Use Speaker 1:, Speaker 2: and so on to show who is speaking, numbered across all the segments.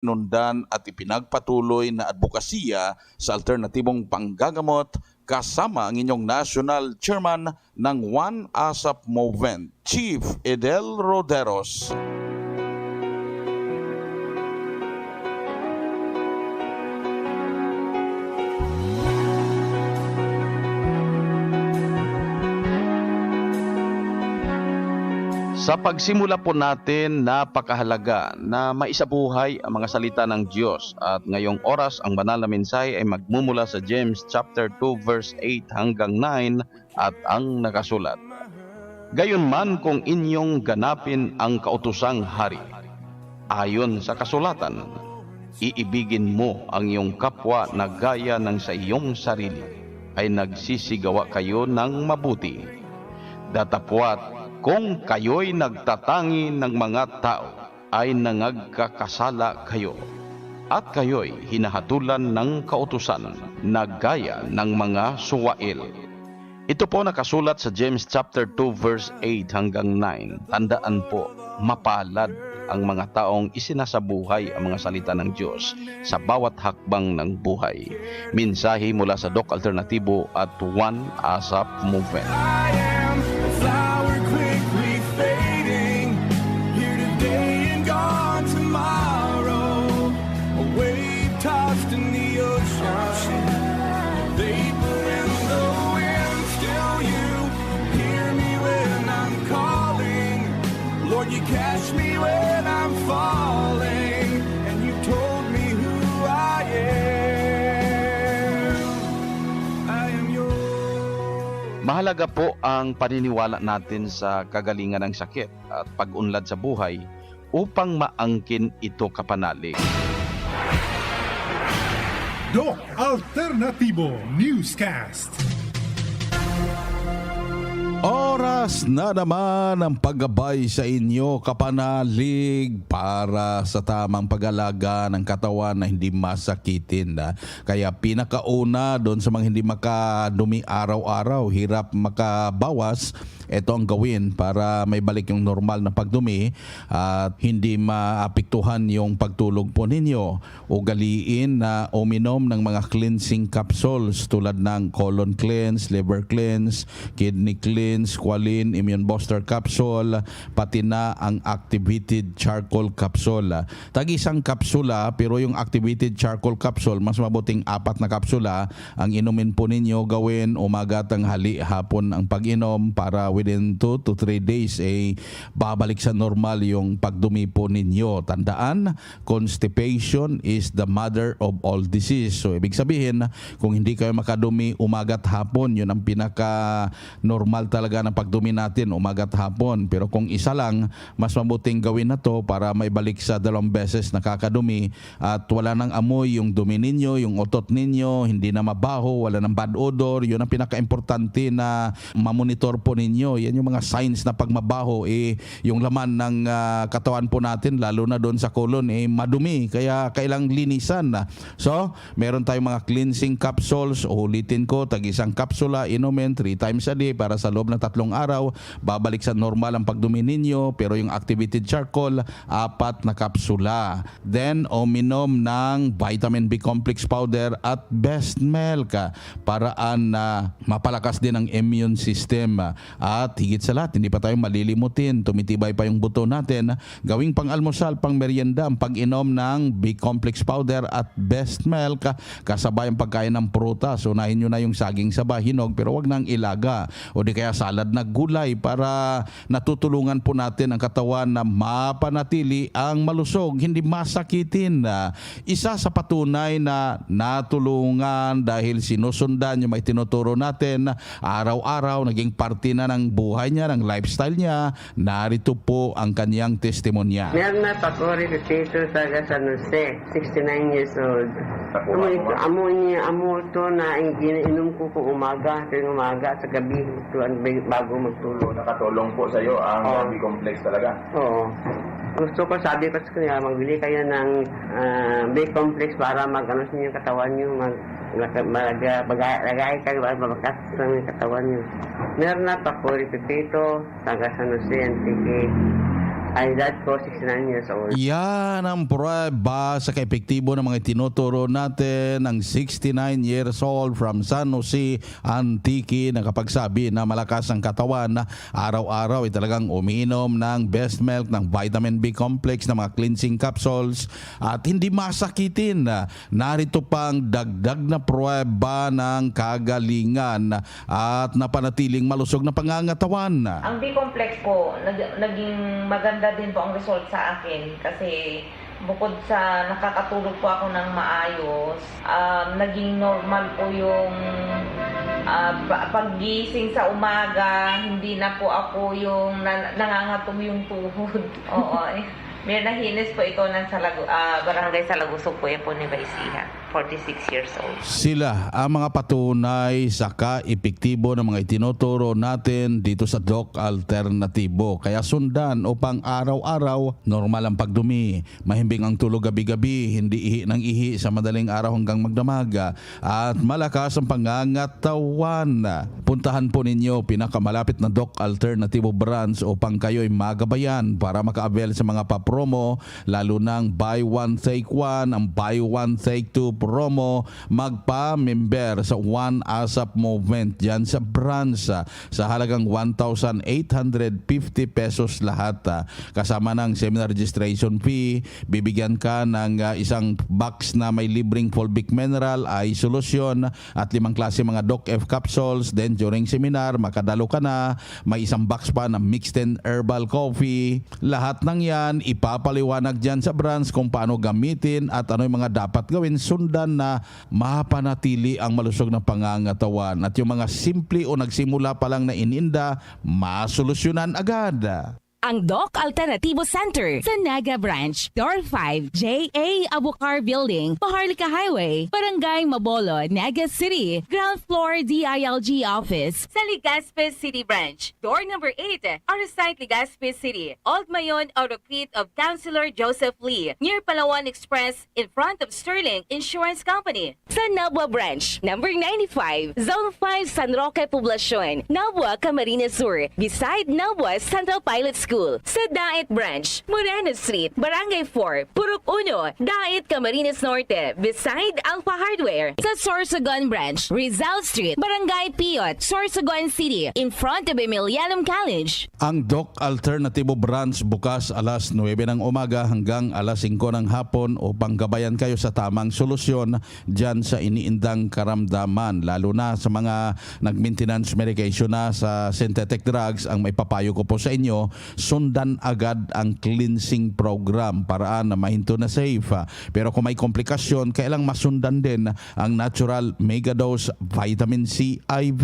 Speaker 1: nundan at ipinagpatuloy na advokasya sa alternatibong panggagamot kasama ang inyong National Chairman ng One ASAP Movement, Chief Edel Roderos. Sa pagsimula po natin, napakahalaga na maisabuhay ang mga salita ng Diyos. At ngayong oras, ang banal na mensahe ay magmumula sa James chapter 2 verse 8 hanggang 9 at ang nakasulat. Gayunman kung inyong ganapin ang kautusang hari, ayon sa kasulatan, iibigin mo ang iyong kapwa na gaya ng sa iyong sarili, ay nagsisigawa kayo ng mabuti. Datapwat, kung kayo'y nagtatangi ng mga tao, ay nangagkakasala kayo, at kayo'y hinahatulan ng kautusan na gaya ng mga suwail. Ito po nakasulat sa James chapter 2 verse 8 hanggang 9. Tandaan po, mapalad ang mga taong isinasabuhay ang mga salita ng Diyos sa bawat hakbang ng buhay. Mensahe mula sa Doc Alternatibo at One ASAP Movement.
Speaker 2: You catch me when I'm falling, and you told me who I am. I am yours.
Speaker 1: Mahalaga po ang paniniwala natin sa kagalingan ng sakit at pag-unlad sa buhay upang maangkin ito kapanalig.
Speaker 3: Doc Alternatibo Newscast.
Speaker 4: Oras na naman ang paggabay sa inyo, kapanalig, para sa tamang pag-alaga ng katawan na hindi masakitin. Kaya pinakauna doon sa mga hindi makadumi araw-araw, hirap makabawas, ito ang gawin para may balik yung normal na pagdumi at hindi maapektuhan yung pagtulog po ninyo. Ugaliin na uminom ng mga cleansing capsules tulad ng colon cleanse, liver cleanse, kidney cleanse, squalene, immune booster capsule, pati na ang activated charcoal capsule. Tag-isang kapsula, pero yung activated charcoal capsule, mas mabuting 4 na kapsula ang inumin po ninyo. Gawin umaga, tanghali, hapon ang pag-inom para within 2 to 3 days babalik sa normal yung pagdumi po ninyo. Tandaan, constipation is the mother of all disease. So ibig sabihin, kung hindi kayo makadumi umaga at hapon, yun ang pinaka-normal talaga ng pagdumi natin, umaga at hapon. Pero kung isa lang, mas mabuting gawin na to para maibalik sa 2 beses nakakadumi at wala nang amoy yung dumi ninyo, yung otot ninyo, hindi na mabaho, wala nang bad odor. Yun ang pinaka-importante na mamonitor po ninyo. Yan yung mga signs na pag mabaho, yung laman ng katawan po natin, lalo na doon sa colon, madumi. Kaya kailang linisan na. So, meron tayong mga cleansing capsules. Ulitin ko, tag-isang kapsula, inumin 3 times a day para sa loob ng 3 araw. Babalik sa normal ang pagdumi ninyo. Pero yung activated charcoal, 4 na kapsula. Then, uminom ng vitamin B complex powder at best milk paraan na mapalakas din ang immune system. At higit sa lahat, hindi pa tayo malilimutin, tumitibay pa yung buto natin. Gawing pang-almusal, pang-merienda, ang pag-inom ng B-complex powder at best milk, kasabay ang pagkain ng prutas. Unahin nyo na yung saging sa bahinog, pero wag nang ilaga. O di kaya salad na gulay para natutulungan po natin ang katawan na mapanatili ang malusog, hindi masakitin. Isa sa patunay na natulungan dahil sinusundan yung may tinuturo natin araw-araw, naging parte na ng buhay niya, ng lifestyle niya. Narito po ang kanyang testimonya.
Speaker 5: Meron na Pakori Tito sa San Jose, 69 years old. Amo to na ininom ko kung umaga, tuwing umaga sa gabi, bago magtulog.
Speaker 6: Nakatulong po sa iyo ang B-complex talaga?
Speaker 5: Oo. Gusto ko, sabi ko sa kanya, magbili kayo ng B-complex para mag-ano sa yung katawan nyo, lagay kayo para mabakas ng katawan nyo. Meron na Pakori Tito, taga San Jose, Antique. Ay, dad ko, 69 years old.
Speaker 4: Yan ang prueba sa kaepektibo ng mga tinuturo natin ng 69 years old from San Jose, Antique, na kapagsabi na malakas ang katawan na araw-araw ay talagang umiinom ng Best Milk, ng vitamin B complex, ng mga cleansing capsules at hindi masakitin. Narito pang dagdag na prueba ng kagalingan at napanatiling malusog na pangangatawan.
Speaker 7: Ang B-complex po, naging maganda din po ang result sa akin kasi bukod sa nakakatulog po ako ng maayos, naging normal po yung paggising sa umaga, hindi na po ako yung nangangatong yung tuhod. Oo. May nahinis po ito ng barangay Salagusog po yan po ni Baisiha, 46 years old.
Speaker 4: Sila ang mga patunay sa kaepektibo ng mga itinuturo natin dito sa Doc Alternatibo. Kaya sundan upang araw-araw normal ang pagdumi, mahimbing ang tulog gabi-gabi, hindi ihi ng ihi sa madaling araw hanggang magdamaga, at malakas ang pangangatawan. Puntahan po ninyo pinakamalapit na Doc Alternatibo branch upang kayo'y magabayan para maka-avail sa mga promo, lalo ng buy one take one, ang buy one take two promo, magpa-member sa One ASAP Movement dyan sa branch sa halagang 1,850 pesos lahat. Kasama ng seminar registration fee, bibigyan ka ng isang box na may libreng Fulvic Mineral, ay solusyon at 5 klase mga Doc F capsules. Then during seminar, makadalo ka na, may isang box pa na mixed and herbal coffee. Lahat ng yan ipapaliwanag dyan sa branch kung paano gamitin at ano yung mga dapat gawin, sundan na mapanatili ang malusog na pangangatawan. At yung mga simple o nagsimula pa lang na ininda, masolusyonan agad.
Speaker 8: Ang Doc Alternativo Center sa Naga Branch, Door 5, J.A. Abucar Building, Maharlika Highway, Barangay Mabolo, Naga City, Ground Floor DILG Office. Sa Legazpi City Branch, Door number 8, Arsite Legazpi City, Old Mayon Autocrete of Councilor Joseph Lee, near Palawan Express, in front of Sterling Insurance Company. Sa Nabua Branch, number 95, Zone 5, San Roque Poblacion, Nabua, Camarines Sur, beside Nabua Central Pilot School. Sa Dait Branch, Moreno Street, Barangay 4, Purok 1, Dait, Camarines Norte, beside Alpha Hardware. Sa Sorsogon Branch, Rizal Street, Barangay Piot, Sorsogon City, in front of Emilianum College.
Speaker 4: Ang Doc Alternativo Branch bukas alas 9 ng umaga hanggang alas 5 ng hapon upang gabayan kayo sa tamang solusyon dyan sa iniindang karamdaman. Lalo na sa mga nag-maintenance medication na sa synthetic drugs, ang may papayo ko po sa inyo, sundan agad ang cleansing program paraan na mahinto na safe. Pero kung may komplikasyon, kailang masundan din ang natural megadose vitamin C IV.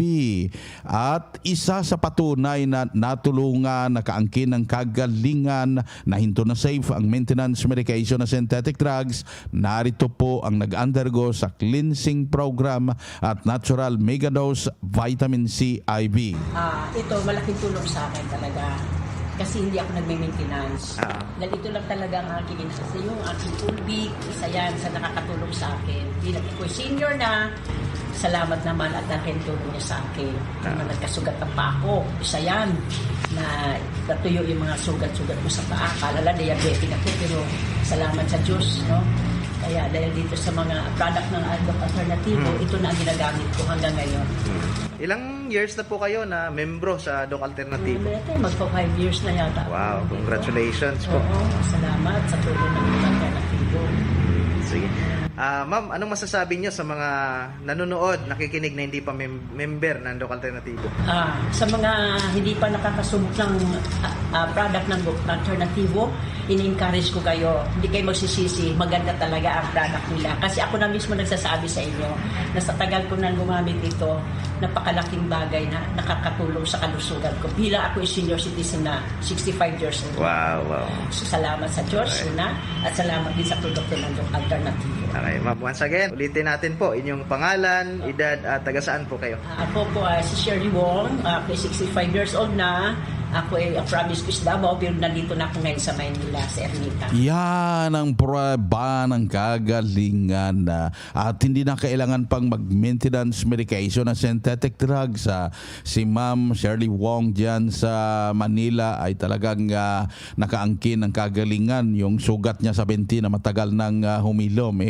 Speaker 4: At isa sa patunay na natulungan, nakaangkin ng kagalingan, nahinto na safe ang maintenance medication na synthetic drugs, narito po ang nag-undergo sa cleansing program at natural megadose vitamin C IV.
Speaker 9: Ito malaking tulong sa akin talaga. Kasi hindi ako nagme-maintenance. Dahil ito lang talaga ang aking inasa. Yung aking Fulvic, isa yan sa nakakatulong sa akin. Bilang ako'y senior na, salamat naman at dahil tulong niya sa akin. Kung nagkasugat ang paa ko, isa yan na natuyo yung mga sugat-sugat ko sa paa. Kalala, diabetic ako, pero salamat sa Diyos, no? Kaya dahil dito sa mga product ng Doc Alternativo, ito na ang ginagamit ko hanggang ngayon.
Speaker 10: Ilang years na po kayo na membro sa Doc Alternativo?
Speaker 9: Magpa 5 years na yata.
Speaker 10: Wow, congratulations po.
Speaker 9: Oo, salamat sa tulong ng Doc Alternativo.
Speaker 10: Sige. Ma'am, anong masasabi niyo sa mga nanonood, nakikinig na hindi pa member ng Doc Alternativo?
Speaker 9: Sa mga hindi pa nakakasubok ng product ng Doc Alternativo, ini-encourage ko kayo, hindi kayo magsisisi, maganda talaga ang product nila. Kasi ako na mismo nagsasabi sa inyo na sa tagal ko nang gumamit ito, napakalaking bagay na nakakatulong sa kalusugan ko. Bilang ako senior citizen na 65 years old.
Speaker 10: Wow.
Speaker 9: So, salamat sa Diyos, una, at salamat din sa produkto ng Doc Alternativo.
Speaker 10: Okay, ma'am, once again, ulitin natin po inyong pangalan, edad, at taga saan po kayo?
Speaker 9: Ako po si Sherry Wong, 65 years old na. Ako ay ang promise ko is Davao, pero nandito na ako ngayon sa Maynila, sa Ermita.
Speaker 4: Yan ang prueba ng kagalingan at hindi na kailangan pang mag-maintenance medication na synthetic drugs. Si Ma'am Shirley Wong dyan sa Manila ay talagang nakaangkin ng kagalingan. Yung sugat niya sa binti na matagal nang humilom,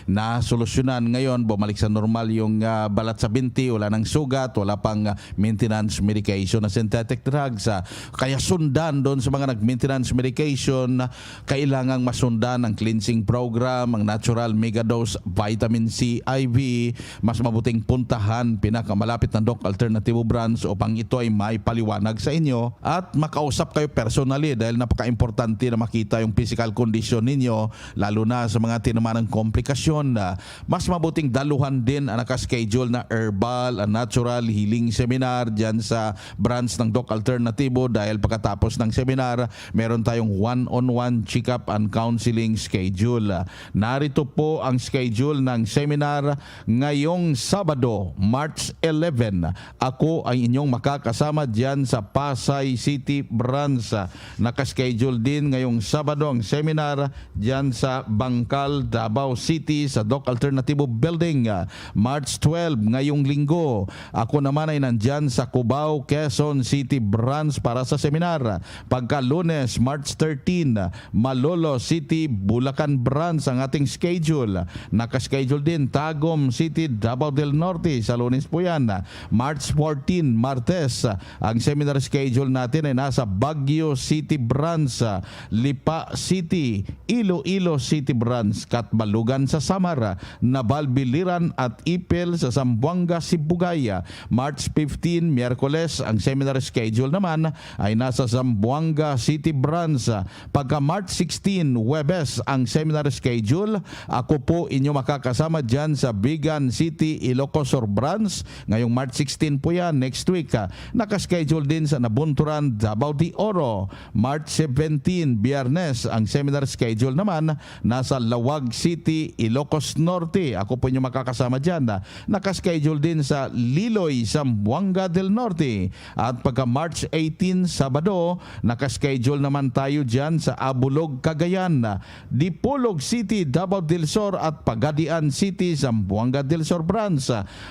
Speaker 4: nasolusyonan ngayon, bumalik sa normal yung balat sa binti, wala nang sugat, wala pang maintenance medication na synthetic drugs. Kaya sundan doon sa mga nag-maintenance medication, kailangang masundan ang cleansing program, ang natural megadose vitamin C IV. Mas mabuting puntahan pinakamalapit na Doc Alternativo branch upang ito ay may paliwanag sa inyo at makausap kayo personally, dahil napaka-importante na makita yung physical condition ninyo, lalo na sa mga tinamaan ng komplikasyon. Mas mabuting daluhan din ang nakaschedule na herbal and natural healing seminar dyan sa branch ng Doc Alternativo, dahil pagkatapos ng seminar, meron tayong one-on-one check-up and counseling schedule. Narito po ang schedule ng seminar ngayong Sabado, March 11. Ako ay inyong makakasama dyan sa Pasay City branch. Nakaschedule din ngayong Sabado ang seminar dyan sa Bangkal, Davao City sa Doc Alternativo Building. March 12, ngayong linggo, ako naman ay nandyan sa Cubao, Quezon City branch para sa seminar. Pagka Lunes, March 13, Malolo City, Bulacan branch ang ating schedule. Nakaschedule din Tagum City, Davao del Norte sa Lunes po yan. March 14, Martes, ang seminar schedule natin ay nasa Baguio City branch, Lipa City, Iloilo City branch, Katbalugan sa Samar, Nabalbiliran at Ipil sa Zamboanga, Sibugaya. March 15, Miyerkules, ang seminar schedule naman ay nasa Zamboanga City branch. Pagka March 16, Huwebes, ang seminar schedule, ako po inyo makakasama dyan sa Bigan City, Ilocos Sur branch. Ngayong March 16 po yan, next week. Nakaschedule din sa Nabunturan, Davao de Oro. March 17, Biyernes, ang seminar schedule naman nasa Lawag City, Ilocos Norte. Ako po inyo makakasama dyan. Nakaschedule din sa Liloy, Zamboanga del Norte. At pagka March 18, Sabado, nakaschedule naman tayo dyan sa Abulog, Cagayan, Dipolog City, Davao del Sur at Pagadian City, Zamboanga del Sur branch.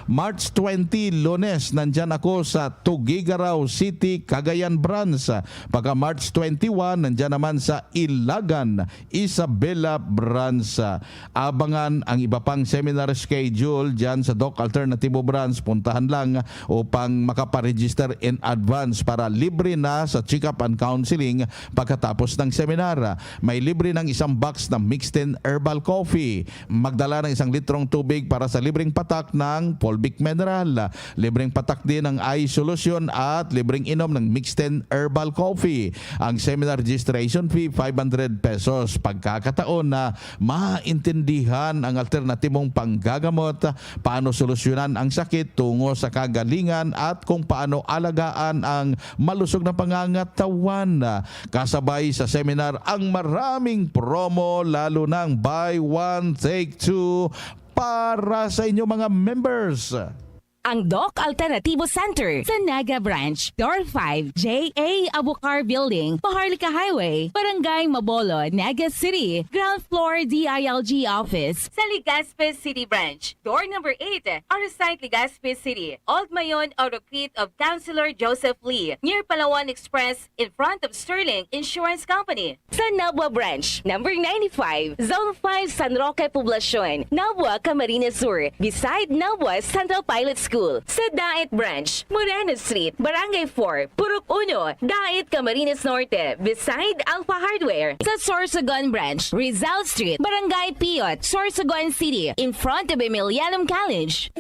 Speaker 4: March 20, Lunes, nandyan ako sa Tugigaraw City, Cagayan branch. Pagka March 21, nandyan naman sa Ilagan, Isabela branch. Abangan ang iba pang seminar schedule dyan sa Doc Alternativo branch. Puntahan lang upang makaparegister in advance para libre na sa check-up and counseling pagkatapos ng seminar. May libre ng isang box ng mixed in herbal coffee. Magdala ng 1 litrong tubig para sa libreng patak ng Polvic Mineral. Libreng patak din ng eye solution at libreng inom ng mixed in herbal coffee. Ang seminar registration fee 500 pesos. Pagkakataon na maintindihan ang alternatibong panggagamot, paano solusyonan ang sakit tungo sa kagalingan at kung paano alagaan ang malusog na pangangatawan. Kasabay sa seminar ang maraming promo, lalo ng buy one take two para sa inyo mga members.
Speaker 8: Ang Doc Alternativo Center sa Naga Branch, Door 5, J.A. Abucar Building, Paharlika Highway, Barangay Mabolo, Naga City, Ground Floor DILG Office sa Legazpi City Branch, Door number 8, Arsite Legazpi City, Old Mayon Autocrete of Councilor Joseph Lee, near Palawan Express in front of Sterling Insurance Company. Sa Nabua Branch, number 95, Zone 5 San Roque Poblacion, Nabua, Camarines Sur, beside Nabua Central Pilot School. Sa Dait Branch, Moreno Street, Barangay 4, Purok 1, Dait, Camarines Norte, beside Alpha Hardware. Sa Sorsogon Branch, Rizal Street, Barangay Piot, Sorsogon City, in front of Emilianum College.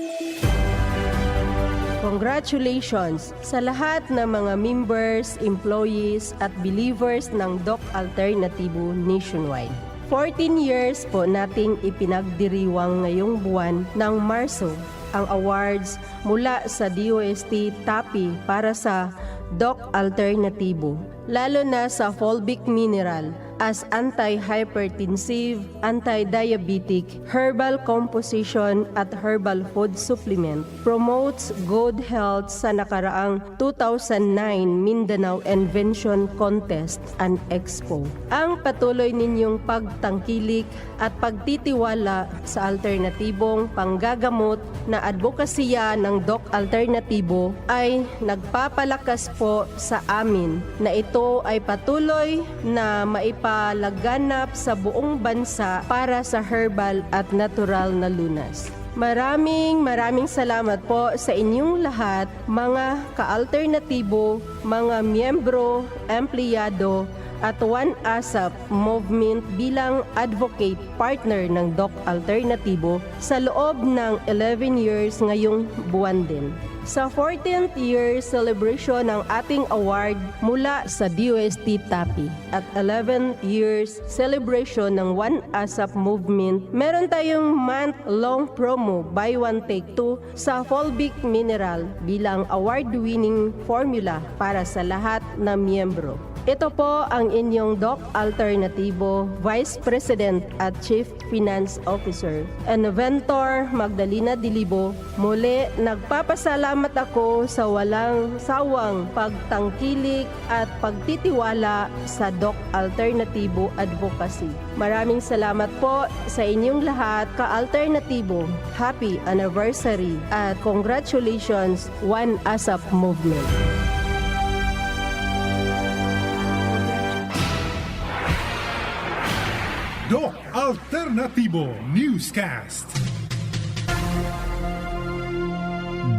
Speaker 11: Congratulations sa lahat ng mga members, employees at believers ng Doc Alternativo nationwide. 14 years po nating ipinagdiriwang ngayong buwan ng Marso ang awards mula sa DOST TAPI para sa Doc Alternativo, lalo na sa Fulvic Mineral as anti-hypertensive, anti-diabetic, herbal composition at herbal food supplement, promotes good health sa nakaraang 2009 Mindanao Invention Contest and Expo. Ang patuloy ninyong pagtangkilik at pagtitiwala sa alternatibong panggagamot na advokasya ng Doc Alternatibo ay nagpapalakas po sa amin na ito ay patuloy na maipalaganap sa buong bansa para sa herbal at natural na lunas. Maraming salamat po sa inyong lahat, mga ka-alternatibo, mga miyembro, empleyado, at One ASAP Movement bilang advocate partner ng Doc Alternatibo sa loob ng 11 years ngayong buwan din. Sa 14th year celebration ng ating award mula sa DOST TAPI at 11th years celebration ng One ASAP Movement, meron tayong month-long promo buy one take two sa Fulvic Mineral bilang award-winning formula para sa lahat na miyembro. Ito po ang inyong Doc Alternatibo Vice President at Chief Finance Officer, Inventor Magdalena Dilibo. Muli, nagpapasalamat ako sa walang sawang pagtangkilik at pagtitiwala sa Doc Alternatibo Advocacy. Maraming salamat po sa inyong lahat, ka-alternatibo. Happy anniversary at congratulations, One ASAP Movement.
Speaker 3: Doc Alternativo Newscast.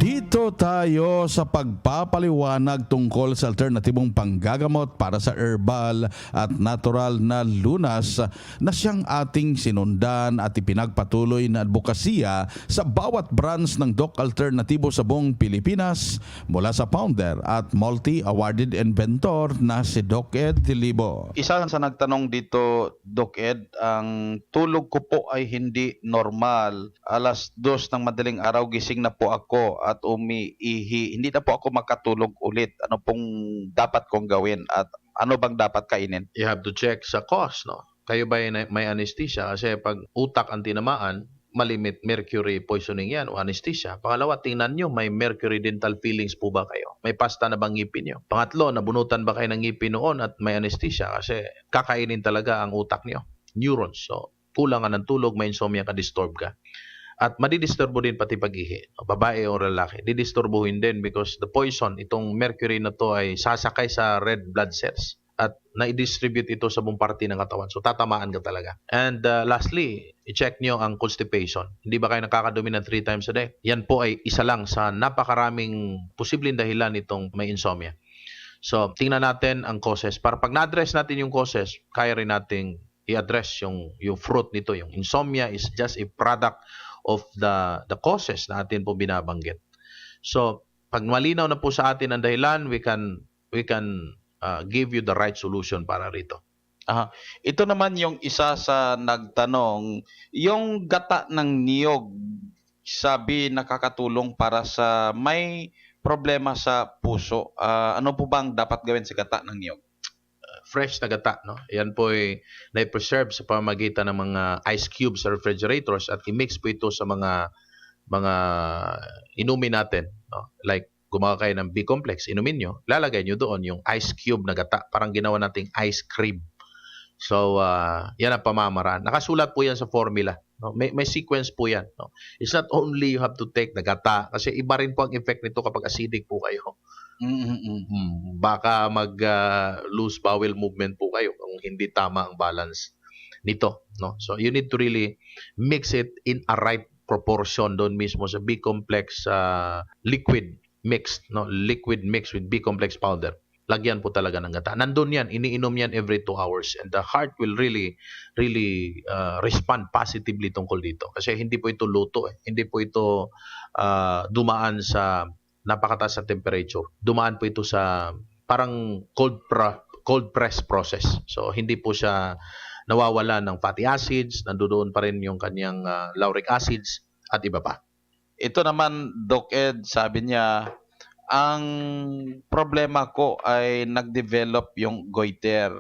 Speaker 4: Dito tayo sa pagpapaliwanag tungkol sa alternatibong panggagamot para sa herbal at natural na lunas na siyang ating sinundan at ipinagpatuloy na advokasya sa bawat branch ng Doc Alternatibo sa buong Pilipinas mula sa founder at multi-awarded inventor na si Doc Ed Dilibo.
Speaker 1: Isa sa nagtanong dito, Doc Ed, ang tulog ko po ay hindi normal. Alas 2 ng madaling araw gising na po ako at umiihi. Hindi na po ako makatulog ulit. Ano pong dapat kong gawin at ano bang dapat kainin?
Speaker 12: You have to check sa cause, no? Kayo ba may anesthesia? Kasi pag utak ang tinamaan, malimit mercury poisoning yan o anesthesia. Pangalawa, tingnan nyo, may mercury dental fillings po ba kayo? May pasta na bang ngipin nyo? Pangatlo, nabunutan ba kayo ng ngipin noon at may anesthesia? Kasi kakainin talaga ang utak nyo. Neurons. So, kulangan ng tulog, may insomnia ka, disturb ka. At madidisturbo din pati pag-ihi. Babae o lalaki. Didisturbuhin din because the poison, itong mercury na to ay sasakay sa red blood cells. At na-distribute ito sa buong parte ng katawan. So, tatamaan ka talaga. And lastly, i-check nyo ang constipation. Hindi ba kayo nakakadumi ng 3 times a day? Yan po ay isa lang sa napakaraming posibleng dahilan itong may insomnia. So, tingnan natin ang causes. Para pag na-address natin yung causes, kaya rin nating i-address yung fruit nito. Yung insomnia is just a product of the causes na atin po binabanggit. So, pag malinaw na po sa atin ang dahilan, we can give you the right solution para rito.
Speaker 1: Ito naman yung isa sa nagtanong, yung gata ng niyog, sabi nakakatulong para sa may problema sa puso. Ano po bang dapat gawin sa gata ng niyog?
Speaker 12: Fresh na gata, no? Yan po ay na-preserve sa pamamagitan ng mga ice cubes sa refrigerators at i-mix po ito sa mga inumin natin, no? Like gumawa kayo ng B-complex, inumin nyo, lalagay nyo doon yung ice cube na gata, parang ginawa nating ice cream. So, yan ang pamamaraan. Nakasulat po yan sa formula. No? May sequence po yan. No? It's not only you have to take the gata, kasi iba rin po ang effect nito kapag acidic po kayo. Baka mag-loose bowel movement po kayo kung hindi tama ang balance nito. No? So, you need to really mix it in a right proportion doon mismo sa B-complex liquid mixed, no? Liquid mixed with B-complex powder. Lagyan po talaga ng gata. Nandun yan, iniinom yan every 2 hours. And the heart will really respond positively tungkol dito. Kasi hindi po ito luto. Hindi po ito dumaan sa napakataas na temperature. Dumaan po ito sa parang cold press process. So, hindi po siya nawawala ng fatty acids. Nandoon pa rin yung kanyang lauric acids at iba pa.
Speaker 1: Ito naman, Doc Ed, sabi niya, ang problema ko ay nag-develop yung goiter.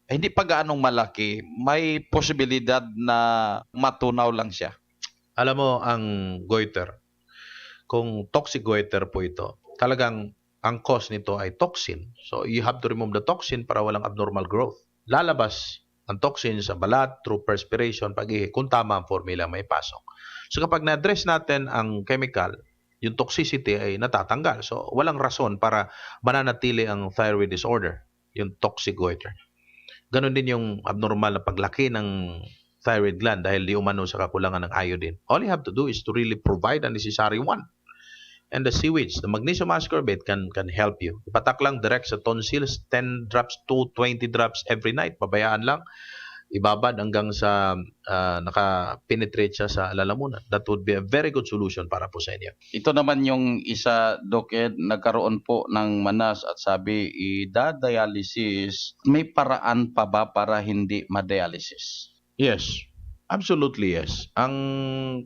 Speaker 1: hindi pa gaanong malaki, may posibilidad na matunaw lang siya.
Speaker 12: Alam mo, ang goiter, kung toxic goiter po ito, talagang ang cause nito ay toxin. So, you have to remove the toxin para walang abnormal growth. Lalabas ang toxin sa balat through perspiration, pag-ihi, kung tama ang formula, may pasok. So, kapag na-address natin ang chemical, yung toxicity ay natatanggal. So, walang rason para mananatili ang thyroid disorder, yung toxic goiter. Ganon din yung abnormal na paglaki ng thyroid gland dahil di umano sa kakulangan ng iodine. All you have to do is to really provide the necessary one. And the sewage, the magnesium ascorbate can help you. Ipatak lang direct sa tonsils, 10 drops to 20 drops every night. Pabayaan lang. Ibabad hanggang sa naka-penetrate siya sa lalamunan. That would be a very good solution para po sa inyo.
Speaker 1: Ito naman yung isa, Doc Ed, nagkaroon po ng manas at sabi, i-dialysis. May paraan pa ba para hindi ma-dialysis?
Speaker 12: Yes, absolutely yes. Ang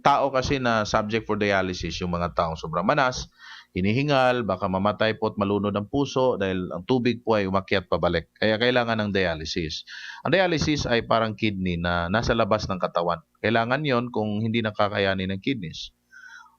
Speaker 12: tao kasi na subject for dialysis, yung mga taong sobrang manas, hinihingal, baka mamatay po at malunod ang puso dahil ang tubig po ay umakyat pabalik. Kaya kailangan ng dialysis. Ang dialysis ay parang kidney na nasa labas ng katawan. Kailangan yon kung hindi nakakayanin ng kidneys.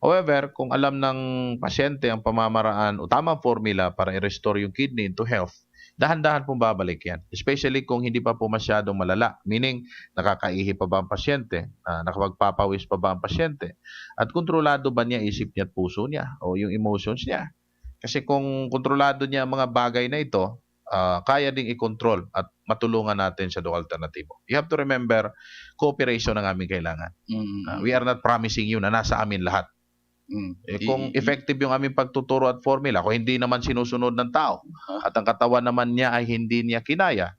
Speaker 12: However, kung alam ng pasyente ang pamamaraan o tamang formula para i-restore yung kidney into health, dahan-dahan pong babalik yan. Especially kung hindi pa po masyadong malala. Meaning, nakakaihi pa ba ang pasyente? Nakapagpapawis pa ba ang pasyente? At kontrolado ba niya isip niya at puso niya? O yung emotions niya? Kasi kung kontrolado niya ang mga bagay na ito, kaya ding i-control at matulungan natin sa Doc Alternatibo. You have to remember, cooperation ang aming kailangan. We are not promising you na nasa amin lahat. Kung effective yung aming pagtuturo at formula, kung hindi naman sinusunod ng tao at ang katawan naman niya ay hindi niya kinaya,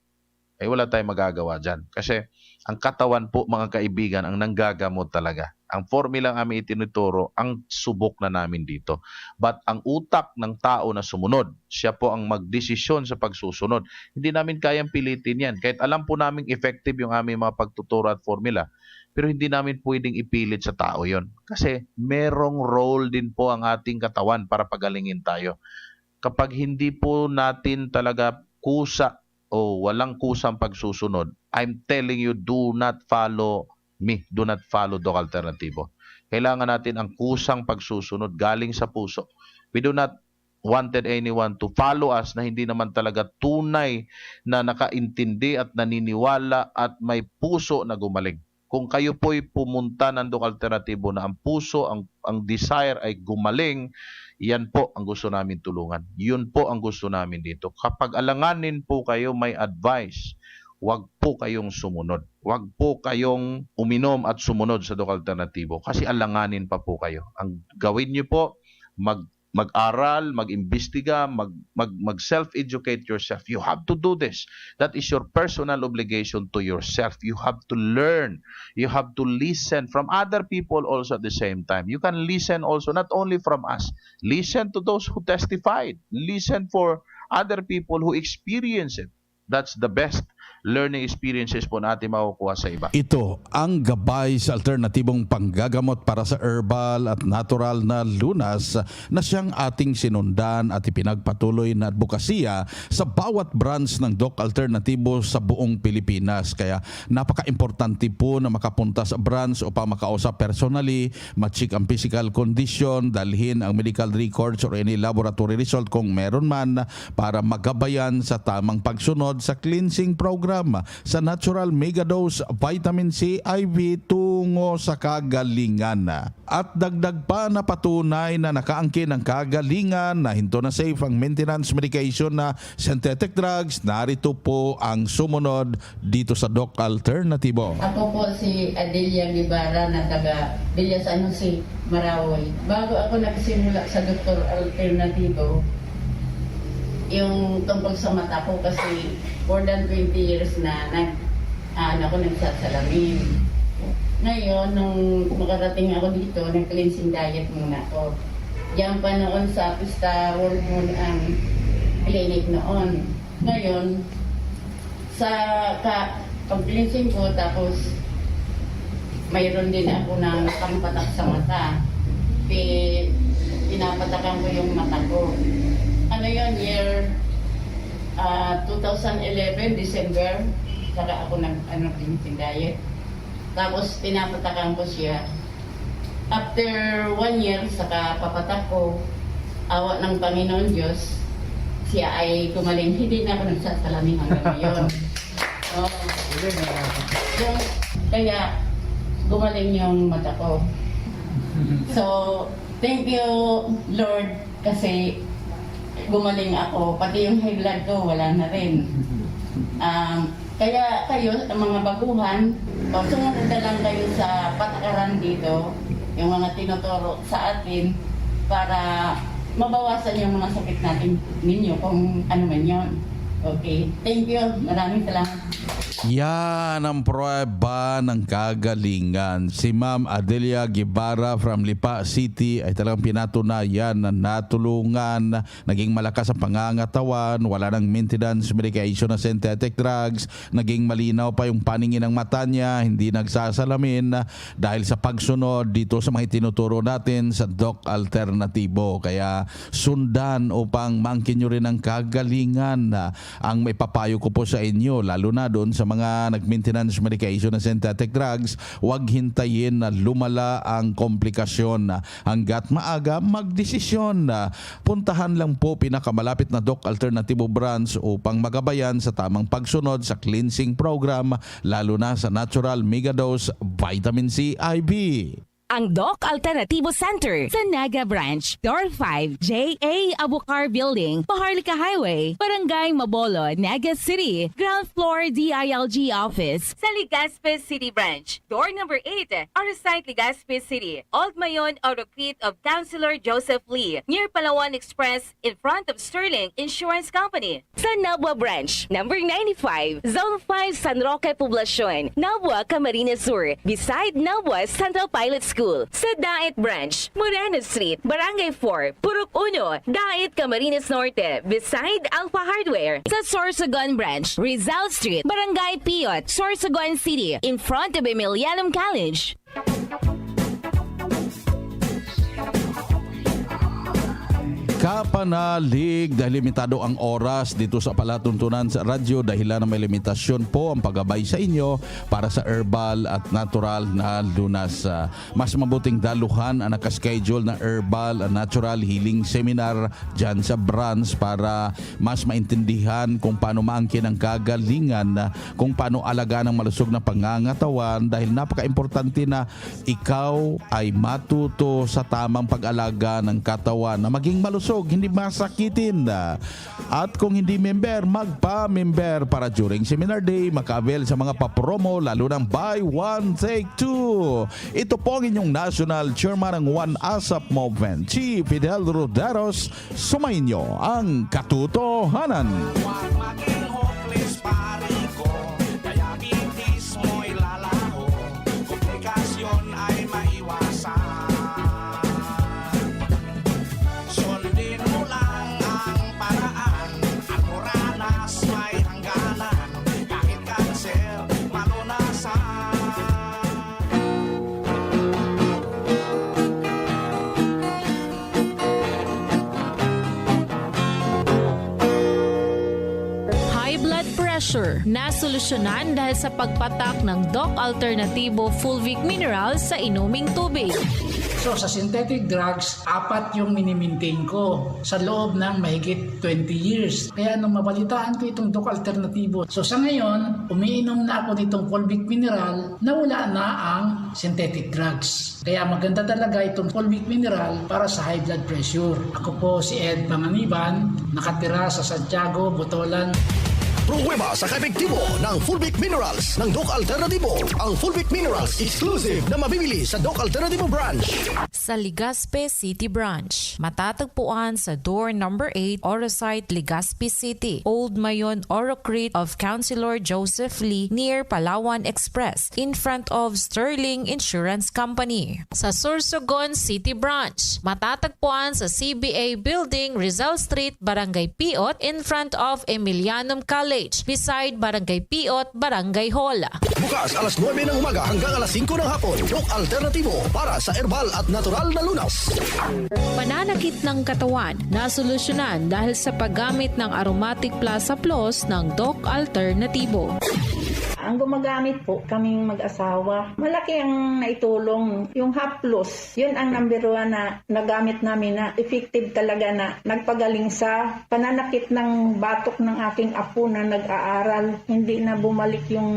Speaker 12: ay wala tayong magagawa dyan. Kasi ang katawan po, mga kaibigan, ang nanggagamot talaga. Ang formula ang aming itinuturo, ang subok na namin dito. But ang utak ng tao na sumunod, siya po ang magdesisyon sa pagsusunod. Hindi namin kayang pilitin yan. Kahit alam po namin effective yung aming mga pagtuturo at formula, pero hindi namin pwedeng ipilit sa tao yon. Kasi merong role din po ang ating katawan para pagalingin tayo. Kapag hindi po natin talaga kusa o walang kusang pagsusunod, I'm telling you, do not follow me. Do not follow Doc Alternatibo. Kailangan natin ang kusang pagsusunod galing sa puso. We do not wanted anyone to follow us na hindi naman talaga tunay na nakaintindi at naniniwala at may puso na gumaling. Kung kayo po'y pumunta ng Doc Alternatibo na ang puso, ang desire ay gumaling, yan po ang gusto namin tulungan. Yun po ang gusto namin dito. Kapag alanganin po kayo, may advice, wag po kayong sumunod. Wag po kayong uminom at sumunod sa Doc Alternatibo kasi alanganin pa po kayo. Ang gawin niyo po, mag-aral, mag-imbestiga, mag-self-educate yourself. You have to do this. That is your personal obligation to yourself. You have to learn. You have to listen from other people also at the same time. You can listen also not only from us. Listen to those who testified. Listen for other people who experience it. That's the best learning experiences po natin makukuha sa iba.
Speaker 4: Ito ang gabay sa alternatibong panggagamot para sa herbal at natural na lunas na siyang ating sinundan at ipinagpatuloy na advokasya sa bawat branch ng Doc Alternatibo sa buong Pilipinas. Kaya napaka-importante po na makapunta sa branch upang makausap personally, ma-check ang physical condition, dalhin ang medical records or any laboratory result kung meron man para magabayan sa tamang pagsunod sa cleansing program sa Natural Megadose Vitamin C IV tungo sa kagalingan. At dagdag pa na patunay na nakaangkin ang kagalingan na hinto na safe ang maintenance medication na synthetic drugs, narito po ang sumunod dito sa Doc Alternatibo.
Speaker 13: Ako po si Adelia Guevara na taga Villa San Jose, Marawi. Bago ako nagsimula sa Dr. Alternatibo, yung tungkol sa mata ko kasi more than 20 years na ako nagsasalamin. Ngayon, nung makarating ako dito, nag-cleansing diet muna ako. Diyan pa noon sa Pista World Moon ang clinic noon. Ngayon, sa pag-cleansing ko, tapos mayroon din ako ng pampatak sa mata. Pinapatakan ko yung mata ko. Ano yun, year 2011, December, saka ako limiting diet. Tapos pinapatakan ko siya. After 1 year, saka papatak ko, awa ng Panginoon Diyos, siya ay gumaling. Hindi na ako nagsasalamin hanggang ngayon. Kaya gumaling yung mata ko. So, thank you Lord kasi gumaling ako. Pati yung high blood ko, wala na rin. Kaya kayo, mga baguhan, sumunod na lang kayo sa patakaran dito, yung mga tinuturo sa atin para mabawasan yung mga sakit natin ninyo kung ano man yun. Okay. Thank you. Maraming salamat.
Speaker 4: Yan ang prueba ng kagalingan. Si Ma'am Adelia Guevara from Lipa City ay talagang pinatunayan na natulungan, naging malakas ang pangangatawan, wala nang maintenance medication na synthetic drugs, naging malinaw pa yung paningin ng mata niya, hindi nagsasalamin dahil sa pagsunod dito sa mga tinuturo natin sa Doc Alternatibo. Kaya sundan upang maangkin nyo rin ang kagalingan. Ang may papayo ko po sa inyo, lalo na doon sa mga nag-maintenance medication na synthetic drugs, huwag hintayin na lumala ang komplikasyon. Hanggat maaga, magdesisyon. Puntahan lang po pinakamalapit na Doc Alternatibo branch upang magabayan sa tamang pagsunod sa cleansing program, lalo na sa Natural Megadose Vitamin C IV.
Speaker 8: Ang Doc Alternatibo Center sa Naga Branch, Door 5, J.A. Abukar Building, Paharlika Highway, Barangay Mabolo, Naga City, Ground Floor DILG Office. Sa Legazpi City Branch, Door number 8, Arasite Legazpi City, Old Mayon Auto Crete of Councilor Joseph Lee, near Palawan Express, in front of Sterling Insurance Company. Sa Nabua Branch, number 95, Zone 5 San Roque Poblacion, Nabua, Camarines Sur, beside Nabua Central Pilot School. Sa Dait Branch, Moreno Street, Barangay 4, Purok 1, Dait, Camarines Norte, beside Alpha Hardware. Sa Sorsogon Branch, Rizal Street, Barangay Piot, Sorsogon City, in front of Emilianum College.
Speaker 4: Kapanalig dahil limitado ang oras dito sa palatuntunan sa radyo, dahilan na may limitasyon po ang paggabay sa inyo para sa herbal at natural na lunas. Mas mabuting daluhan ang nakaschedule na herbal and natural healing seminar dyan sa branch para mas maintindihan kung paano maangkin ang kagalingan, kung paano alagaan ang malusog na pangangatawan, dahil napaka-importante na ikaw ay matuto sa tamang pag-alaga ng katawan na maging malusog, hindi masakitin. At kung hindi member, magpa-member para during seminar day maka-avail sa mga papromo, lalo ng buy one take two. Ito po ang inyong national chairman ng One ASAP Movement, Chief Fidel Roderos. Sumayin nyo ang katotohanan.
Speaker 14: Nasolusyonan dahil sa pagpatak ng Doc Alternatibo Fulvic Minerals sa inuming tubig.
Speaker 15: So sa synthetic drugs, 4 yung minimaintain ko sa loob ng mahigit 20 years. Kaya nung mabalitaan ko itong Doc Alternatibo, so sa ngayon, umiinom na ako nitong Fulvic Mineral na wala na ang synthetic drugs. Kaya maganda talaga itong Fulvic Mineral para sa high blood pressure. Ako po si Ed Panganiban, nakatira sa Santiago, Botolan.
Speaker 16: Pruweba sa kaepektibo ng Fulvic Minerals ng Doc Alternatibo. Ang Fulvic Minerals exclusive na mabibili sa Doc Alternatibo branch.
Speaker 14: Sa Legazpi City Branch, matatagpuan sa door number 8, Orosite, Legazpi City, Old Mayon Auto Crete of Councilor Joseph Lee, near Palawan Express, in front of Sterling Insurance Company. Sa Sorsogon City Branch, matatagpuan sa CBA Building, Rizal Street, Barangay Piot, in front of Emilianum College, beside Barangay Piot, Barangay Hall.
Speaker 16: Bukas alas 9 ng umaga hanggang alas 5 ng hapon. Doc Alternatibo para sa herbal at natural na lunas.
Speaker 14: Pananakit ng katawan na solusyonan dahil sa paggamit ng Aromatic Plaza Plus ng Doc Alternatibo.
Speaker 17: Ang gumagamit po kaming mag-asawa. Malaki ang naitulong. Yung haplos, yun ang number 1 na nagamit namin na effective talaga na nagpagaling sa pananakit ng batok ng aking apo na nag-aaral. Hindi na bumalik yung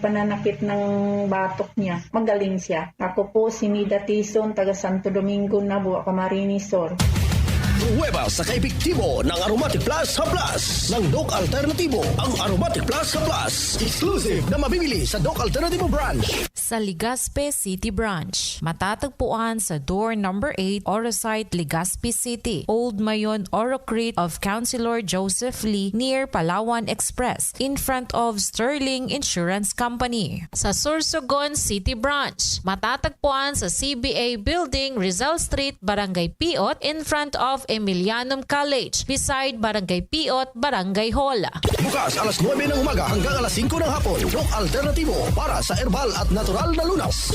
Speaker 17: pananakit ng batok niya. Magaling siya. Ako po si Nida Tison, taga Santo Domingo, Nabua, Camarines Sur.
Speaker 16: Pruweba sa kaepektibo ng Aromatic Plus Haplas ng Doc Alternativo. Ang Aromatic Plus Haplas, exclusive na mabibili sa Doc Alternativo Branch.
Speaker 14: Sa Legazpi City Branch, matatagpuan sa door number 8, Orosite, Legazpi City, Old Mayon, Orocrete of Councilor Joseph Lee near Palawan Express in front of Sterling Insurance Company. Sa Sorsogon City Branch, matatagpuan sa CBA Building, Rizal Street, Barangay Piot in front of Emilianum College beside Barangay Piot, Barangay Hall.
Speaker 16: Bukas alas 9 ng umaga hanggang alas 5 ng hapon. Doc Alternativo para sa herbal at natural na lunas.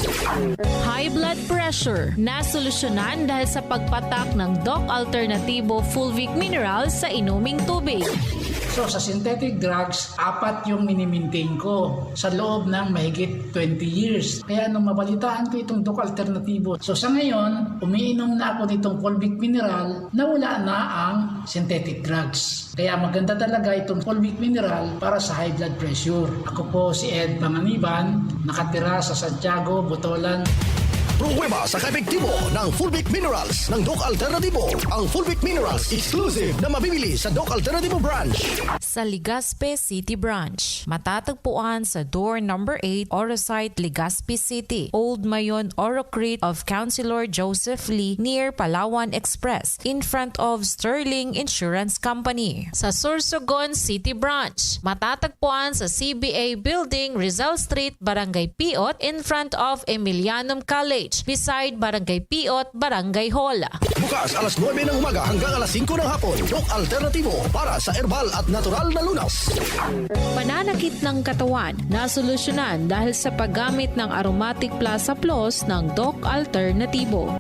Speaker 14: High blood pressure na solusyonan dahil sa pagpatak ng Doc Alternativo Fulvic Minerals sa inuming tubig.
Speaker 15: So sa synthetic drugs, 4 yung minimaintain ko sa loob ng mahigit 20 years. Kaya nung mabalitaan ko itong Doc Alternativo, so sa ngayon, umiinom na ako nitong Fulvic Mineral na wala na ang synthetic drugs. Kaya maganda talaga itong Fulvic Mineral para sa high blood pressure. Ako po si Ed Panganiban, nakatira sa Santiago, Botolan.
Speaker 16: Pruweba sa kaepektibo ng Fulvic Minerals ng Doc Alternativo. Ang Fulvic Minerals exclusive na mabibili sa Doc Alternativo Branch.
Speaker 14: Sa Legazpi City Branch, matatagpuan sa door number 8, Orosite, Legazpi City, Old Mayon, Orocrete of Councilor Joseph Lee near Palawan Express in front of Sterling Insurance Company. Sa Sorsogon City Branch, matatagpuan sa CBA Building, Rizal Street, Barangay Piot in front of Emilianum College beside Barangay Piot, Barangay Hall.
Speaker 16: Bukas alas 9 ng umaga hanggang alas 5 ng hapon. Doc Alternativo para sa herbal at natural na lunas.
Speaker 14: Pananakit ng katawan na solusyonan dahil sa paggamit ng Aromatic Plus Haplos ng Doc Alternativo.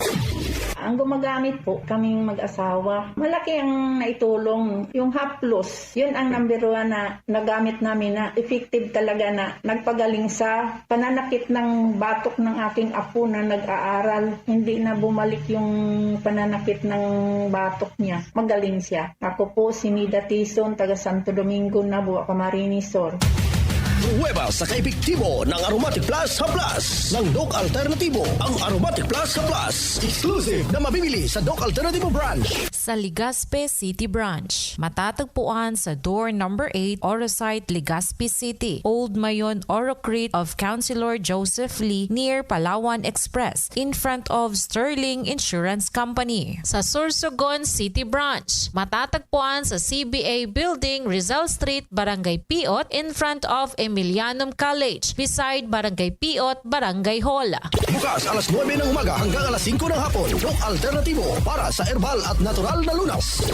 Speaker 17: Ang gumagamit po kaming mag-asawa. Malaki ang naitulong. Yung haplos, yun ang number 1 na nagamit namin na effective talaga na nagpagaling sa pananakit ng batok ng aking apo na nag-aaral. Hindi na bumalik yung pananakit ng batok niya. Magaling siya. Ako po si Nida Tison, taga Santo Domingo, Nabua, Camarines Sur.
Speaker 16: Pruweba sa kaepektibo ng Aromatic Plus Haplas ng Doc Alternativo. Ang Aromatic Plus Haplas, exclusive na mabibili sa Doc Alternativo Branch.
Speaker 14: Sa Legazpi City Branch, matatagpuan sa door number 8, Orosite, Legazpi City, Old Mayon, Orocrete of Councilor Joseph Lee near Palawan Express in front of Sterling Insurance Company. Sa Sorsogon City Branch, matatagpuan sa CBA Building, Rizal Street, Barangay Piot in front of Emilianum College beside Barangay Piot, Barangay Hall.
Speaker 16: Bukas alas 9 ng umaga hanggang alas 5 ng hapon. Doc Alternativo para sa herbal at natural na lunas.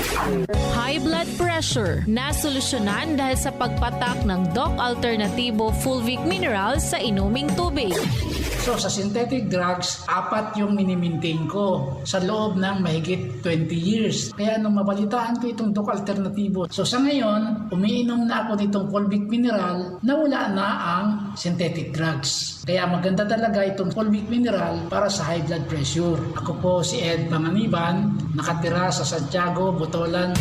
Speaker 14: High blood pressure na solusyonan dahil sa pagpatak ng Doc Alternativo Fulvic Minerals sa inuming tubig.
Speaker 15: So sa synthetic drugs, 4 yung minimaintain ko sa loob ng mahigit 20 years. Kaya nung mabalitaan ko itong Doc Alternativo, so sa ngayon, umiinom na ako nitong Fulvic Mineral na wala na ang synthetic drugs. Kaya maganda talaga itong Fulvic Mineral para sa high blood pressure. Ako po si Ed Panganiban, nakatira sa Santiago, Botolan.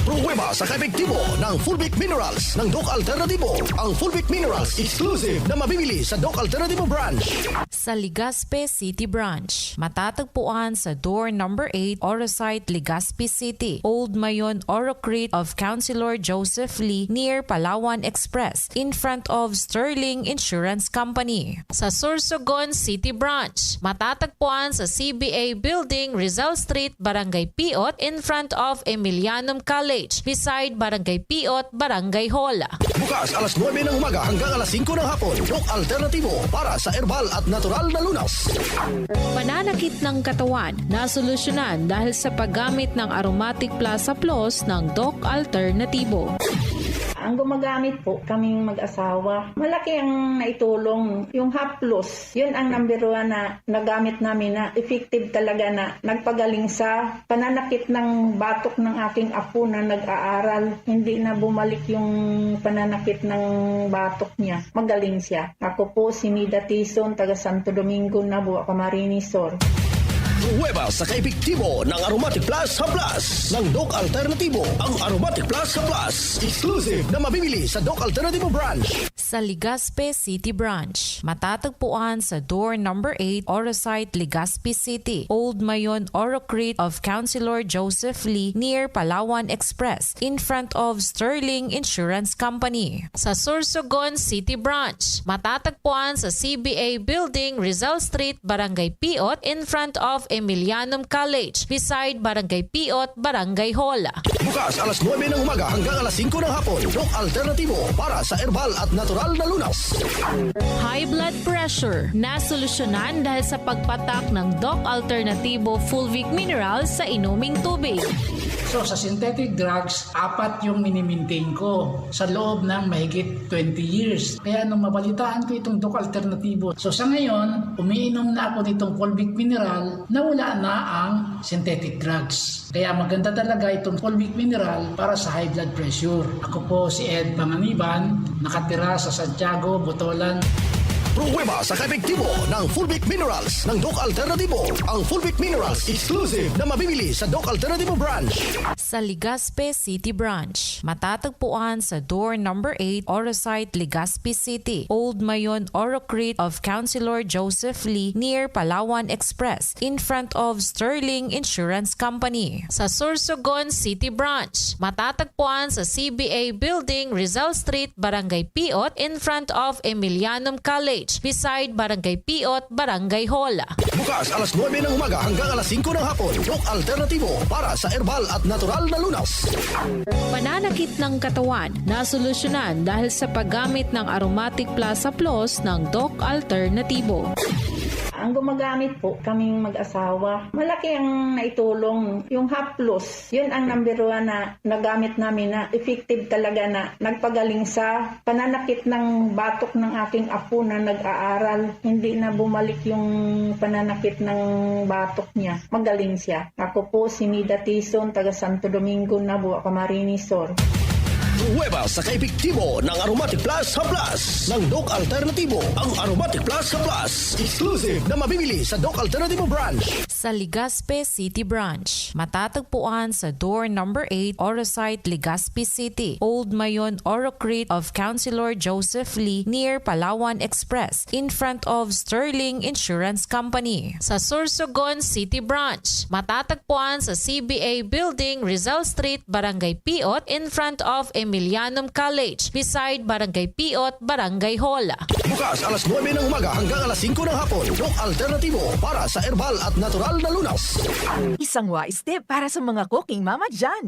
Speaker 16: Pruweba sa kaepektibo ng Fulvic Minerals ng Doc Alternativo. Ang Fulvic Minerals exclusive na mabibili sa Doc Alternativo Branch.
Speaker 14: Sa Legazpi City Branch, matatagpuan sa door number 8, Orosite, Legazpi City, Old Mayon, Orocrete of Councilor Joseph Lee near Palawan Express in front of Sterling Insurance Company. Sa Sorsogon City Branch, matatagpuan sa CBA Building, Rizal Street, Barangay Piot in front of Emilianum College beside Barangay Piot, Barangay Hall.
Speaker 16: Bukas alas 9 ng umaga hanggang alas 5 ng hapon. Doc Alternativo para sa herbal at natural na lunas.
Speaker 14: Pananakit ng katawan na solusyonan dahil sa paggamit ng Aromatic Plus Haplos ng Doc Alternativo.
Speaker 17: Ang Ang gumagamit po kaming mag-asawa. Malaki ang naitulong. Yung haplos, yun ang number 1 na nagamit namin na effective talaga na nagpagaling sa pananakit ng batok ng aking apo na nag-aaral. Hindi na bumalik yung pananakit ng batok niya. Magaling siya. Ako po si Nida Tison, taga Santo Domingo, Nabua, Camarines Sur.
Speaker 16: Pruweba sa kaepektibo ng Aromatic Plus Haplas ng Doc Alternativo. Ang Aromatic Plus Haplas, exclusive na mabibili sa Doc Alternativo branch.
Speaker 14: Sa Legazpi City Branch, matatagpuan sa door number 8, Orosite, Legazpi City, Old Mayon, Orocrete of Councilor Joseph Lee near Palawan Express in front of Sterling Insurance Company. Sa Sorsogon City Branch, matatagpuan sa CBA Building, Rizal Street, Barangay Piot in front of Emilianum College beside Barangay Piot, Barangay Hall.
Speaker 16: Bukas alas 9 ng umaga hanggang alas 5 ng hapon. Doc Alternativo para sa herbal at natural na lunas.
Speaker 14: High blood pressure na solusyonan dahil sa pagpatak ng Doc Alternativo Fulvic Mineral sa inuming tubig.
Speaker 15: So sa synthetic drugs, 4 yung minimaintain ko sa loob ng mahigit 20 years. Kaya nung mabalitaan ko itong Doc Alternativo, so sa ngayon, umiinom na ako nitong Fulvic Mineral na wala na ang synthetic drugs. Kaya maganda talaga itong Fulvic Mineral para sa high blood pressure. Ako po si Ed Panganiban, nakatira sa Santiago, Botolan.
Speaker 16: Pruweba sa kaepektibo ng Fulvic Minerals ng Doc Alternativo. Ang Fulvic Minerals, exclusive na mabibili sa Doc Alternativo branch.
Speaker 14: Sa Legazpi City Branch, matatagpuan sa door number 8, Orosite, Legazpi City, Old Mayon, Orocrete of Councilor Joseph Lee near Palawan Express in front of Sterling Insurance Company. Sa Sorsogon City Branch, matatagpuan sa CBA Building, Rizal Street, Barangay Piot in front of Emilianum College beside Barangay Piot, Barangay Hall.
Speaker 16: Bukas alas 9 ng umaga hanggang alas 5 ng hapon. Doc Alternativo para sa herbal at natural na lunas.
Speaker 14: Pananakit ng katawan na solusyonan dahil sa paggamit ng Aromatic Plus Haplos ng Doc Alternativo.
Speaker 17: Ang gumagamit po kaming mag-asawa. Malaki ang naitulong. Yung haplos, yun ang number 1 na nagamit namin na effective talaga na nagpagaling sa pananakit ng batok ng aking apo na nag-aaral. Hindi na bumalik yung pananakit ng batok niya. Magaling siya. Ako po si Nida Tison, taga Santo Domingo, Nabua, Camarines Sur.
Speaker 16: Pruweba sa kaepektibo ng Aromatic Plus Haplas ng Doc Alternativo. Ang Aromatic Plus Haplas, exclusive na mabibili sa Doc Alternativo branch.
Speaker 14: Sa Legazpi City Branch, matatagpuan sa door number 8, Orosite, Legazpi City, Old Mayon, Orocrete of Councilor Joseph Lee near Palawan Express in front of Sterling Insurance Company. Sa Sorsogon City Branch, matatagpuan sa CBA Building, Rizal Street, Barangay Piot in front of Emilianum College beside Barangay Piot, Barangay Hall.
Speaker 16: Bukas alas 9 ng umaga hanggang alas 5 ng hapon. Doc Alternativo para sa herbal at natural na lunas.
Speaker 18: Isang wise tip para sa mga cooking mama dyan.